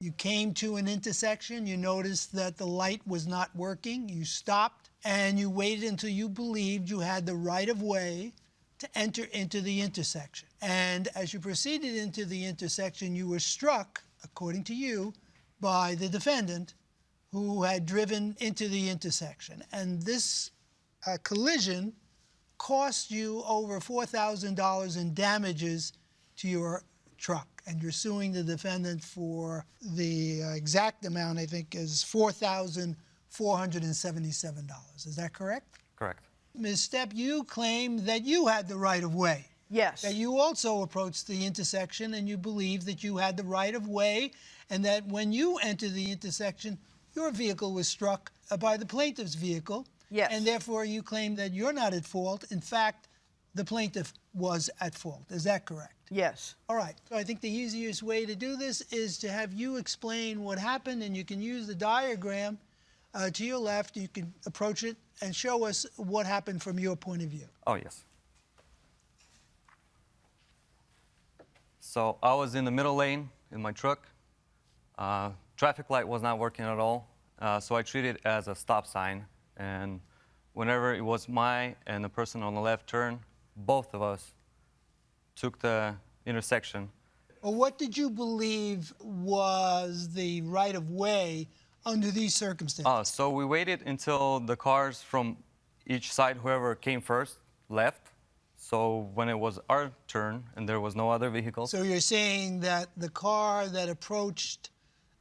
You came to an intersection, you noticed that the light was not working, you stopped, and you waited until you believed you had the right-of-way to enter into the intersection. And as you proceeded into the intersection, you were struck, according to you, by the defendant who had driven into the intersection. And this collision cost you over $4,000 in damages to your truck. And you're suing the defendant for the exact amount, I think, is $4,477. Is that correct? Correct. Ms. Stepp, you claim that you had the right-of-way. Yes. That you also approached the intersection and you believed that you had the right-of-way, and that when you entered the intersection, your vehicle was struck by the plaintiff's vehicle. Yes. And therefore, you claim that you're not at fault. In fact, the plaintiff was at fault. Is that correct? Yes. All right. So I think the easiest way to do this is to have you explain what happened, and you can use the diagram to your left. You can approach it and show us what happened from your point of view. Oh, yes. So I was in the middle lane in my truck. Traffic light was not working at all, so I treated it as a stop sign. And whenever it was my and the person on the left turn, both of us took the intersection. Well, what did you believe was the right-of-way under these circumstances? So we waited until the cars from each side, whoever came first, left. So when it was our turn and there was no other vehicles. So you're saying that the car that approached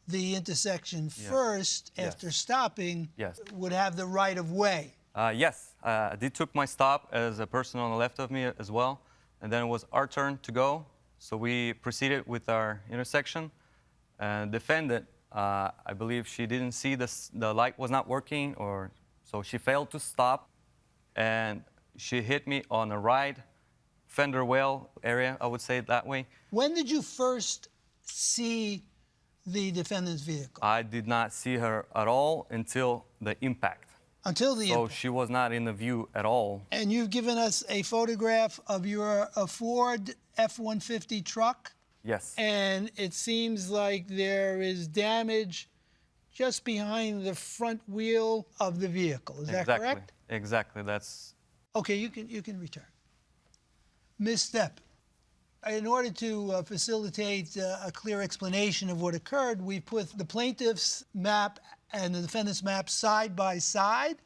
the intersection first after stopping would have the right-of-way? Yes. They took my stop as a person on the left of me as well. And then it was our turn to go. So we proceeded with our intersection. And Defendant, I believe she didn't see the light was not working, or so she failed to stop. And she hit me on the right fender well area, I would say it that way. When did you first see the defendant's vehicle? I did not see her at all until the impact. Until the impact. So she was not in the view at all. And you've given us a photograph of your Ford F-150 truck? Yes. And it seems like there is damage just behind the front wheel of the vehicle. Is that correct? Exactly. That's... Okay, you can return. Ms. Stepp, in order to facilitate a clear explanation of what occurred, we put the plaintiff's map and the defendant's map side by side.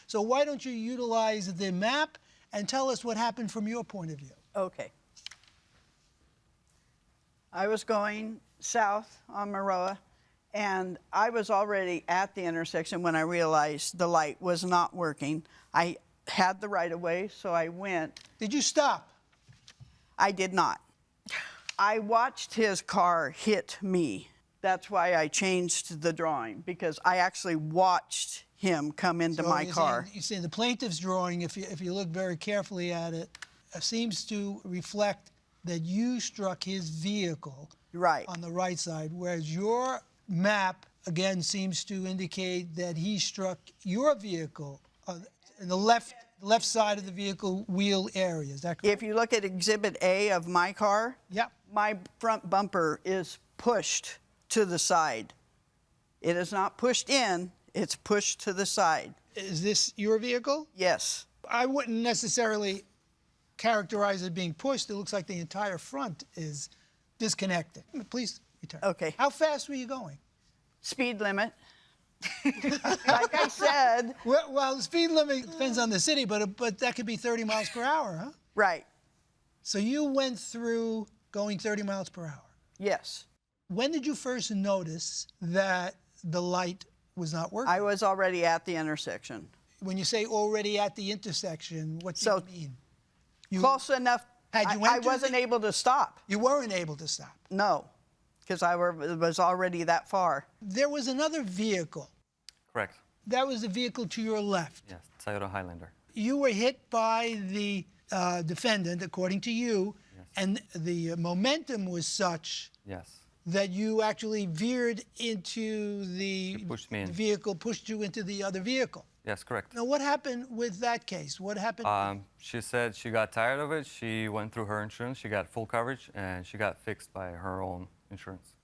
So why don't you utilize the map and tell us what happened from your point of view? Okay. I was going south on Maroa, and I was already at the intersection when I realized the light was not working. I had the right-of-way, so I went. Did you stop? I did not. I watched his car hit me. That's why I changed the drawing, because I actually watched him come into my car. You see, the plaintiff's drawing, if you look very carefully at it, seems to reflect that you struck his vehicle on the right side, whereas your map, again, seems to indicate that he struck your vehicle in the left side of the vehicle wheel area. Is that correct? If you look at Exhibit A of my car, my front bumper is pushed to the side. It is not pushed in, it's pushed to the side. Is this your vehicle? Yes. I wouldn't necessarily characterize it being pushed. It looks like the entire front is disconnected. Please return. Okay. How fast were you going? Speed limit. Like I said. Well, the speed limit depends on the city, but that could be 30 miles per hour, huh? Right. So you went through going 30 miles per hour? Yes. When did you first notice that the light was not working? I was already at the intersection. When you say already at the intersection, what do you mean? Close enough. I wasn't able to stop. You weren't able to stop? No, because I was already that far. There was another vehicle. Correct. That was the vehicle to your left. Yes, Toyota Highlander. You were hit by the defendant, according to you, and the momentum was such that you actually veered into the vehicle, pushed you into the other vehicle. Yes, correct. Now, what happened with that case? What happened? She said she got tired of it. She went through her insurance. She got full coverage, and she got fixed by her own insurance.